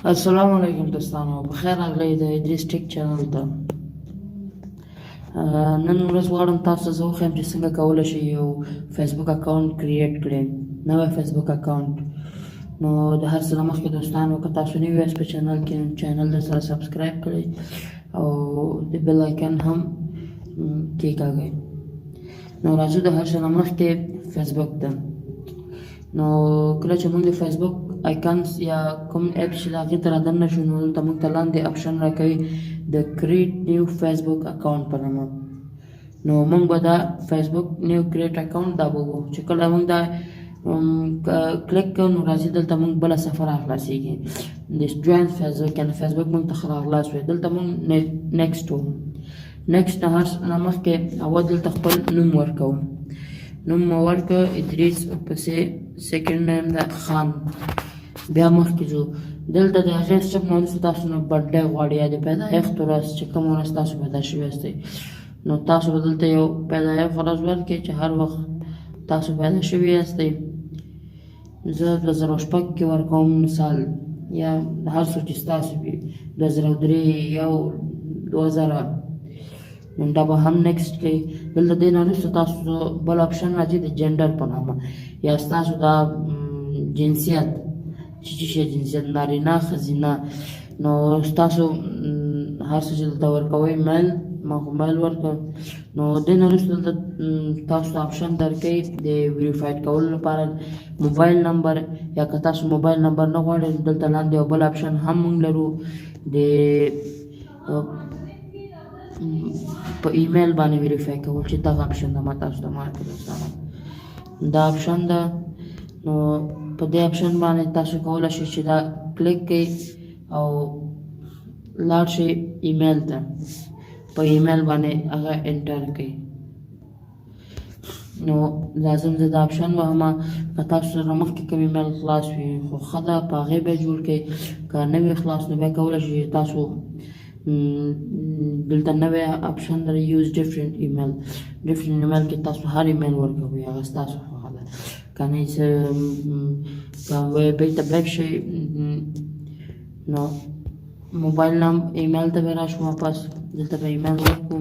السلام علیکم دوستانو، بخیر راغلی د ادریس ټیک چینل ته. نن ورځ غواړم تاسو ته زه وښیم چې څنګه کولی شئ یو فیسبوک اکاونټ کریټ کړئ، نوی فیسبوک اکاونټ. نو د هر څه نه مخکې دوستانو، که تاسو نوي یاست په چینل کې، چینل درسره سبسکرایب کړئ او د بیل آیکن هم کېکاږئ. نو راځو د هر څه نه مخکې فیسبوک ته. نو کله چې موږ د فیسبوک آیکنز یا کوم اپ چې د هغې ته رادننه شو، نو دلته موږ ته لاندې اپشن راکوي د کریټ نیو فیسبوک اکاونټ په نامه. نو موږ به دا فیسبوک نیو کریټ اکاونټ دا به وو چې کله موږ دا کلیک کوو، نو راځي دلته موږ بله صفحه راخلاصېږي د جوین فیسبوک، یعنې فیسبوک موږ ته ښه راخلاص وي. دلته موږ نیکسټ وو. نیکسټ نه مخکې اول دلته خپل نوم ورکوو. نوم مو ورکړه ادریس، ورپسې سیکنډ نیم ده خان. بیا مخکې ځو، دلته د هغې سټپ نه وروسته تاسو نه برډے غواړي یا د پیدایښت ورځ چې کومه ورځ تاسو پیدا شوي یاستئ، نو تاسو به دلته یو پیدایښت ورځ ورکړئ چې هر وخت تاسو پیدا شوي یاستئ. زه 2006 کې ورکوم مثال، یا هر څه چې ستاسو وي، 2003 1 2000. نو دا به هم نیکسټ کوي. دلته دې نه وروسته تاسو بل اپشن راځي د جنډر په نامه، یا ستاسو دا جنسیت چې شی جنسیت نارینه ښځینه. نو ستاسو هر څه چې دلته ورکوئ، میل، ما خو میل ورکړ. نو دې نه وروسته دلته تاسو ته اپشن درکوي د ویریفاید کولو لپاره موبایل نمبر، یا که تاسو موبایل نمبر نه غواړئ، دلته لاندې یو بل اپشن هم موږ لرو د په ایمیل باندې ویریفای کول، چې دغه اپشن ده. ما تاسو ته معرفي دوستانو دا اپشن ده. نو په دې اپشن باندې تاسو کولی شئ چې دا کلیک کړئ او لاړ شئ ایمیل ته. په ایمیل باندې هغه انټر کړئ. نو لازم زه دا اپشن وهمه، که تاسو سره مخکې کوم ایمیل خلاص وي خو ښه ده، په هغې به جوړ کړئ. که نه وي خلاص، نو بیا کولی شئ چې تاسو دلته نوی اپشن لري یوز ډیفرنٹ ایمیل. ډیفرنٹ ایمیل کې تاسو هر ایمیل ورکوئ، هغه ستاسو خوښه ده. که نه څه بیرته بیک شئ، نو موبایل ایمیل ته به راشو واپس. دلته به ایمیل ورکړو.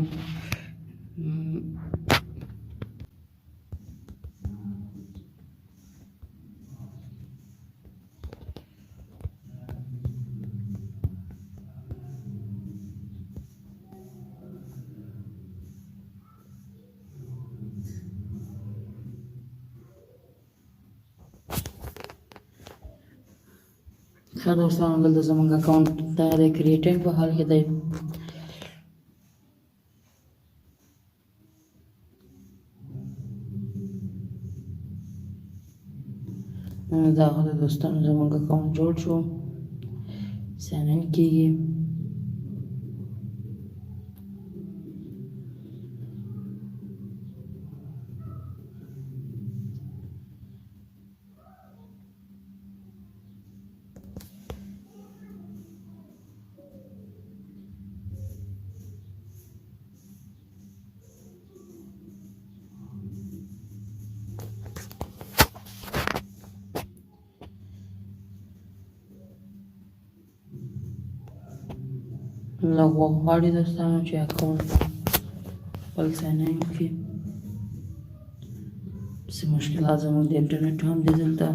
ښه دوستانو، دلته زموږ اکاونټ تیار دی، کریټینګ په حال کې دی. داخل دوستانو زموږ اکاونټ جوړ شو، ساین ان کېږي. لږ وخت غواړي دوستانو چې اکاونټ خپل ساین ان کړي. څه مشکلات زموږ د انټرنیټ هم دي دلته.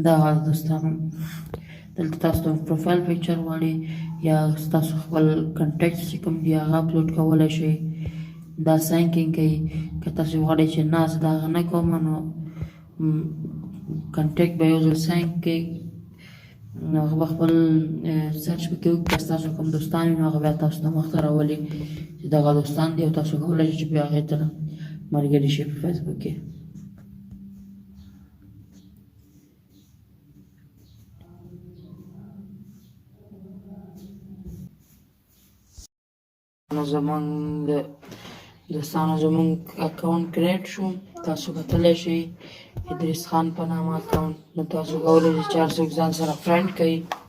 دا دوستانو دلته تاسو ته پروفایل پکچر غواړي، یا ستاسو خپل کنټیکټ چې کوم دي هغه اپلوډ کولی شئ. دا ساینکینګ کوي. که تاسو غواړئ چې نه زه د هغه نه کوم، نو کنټیکټ به یو ځل ساین کوي، نو هغه به خپل سرچ پکې وکړي که ستاسو کوم دوستان وي نو هغه بیا تاسو ته مخته راولي چې دغه دوستان دي او تاسو کولی شئ چې بیا هغې ته ملګري شئ په فیسبوک کې. نو زمونږ دوستانو زمونږ اکاونټ کریټ شو، تاسو کتلی شئ ادریس خان په نامه اکاونټ. نو تاسو کولی شئ چې هر څوک ځان سره فرینډ کړئ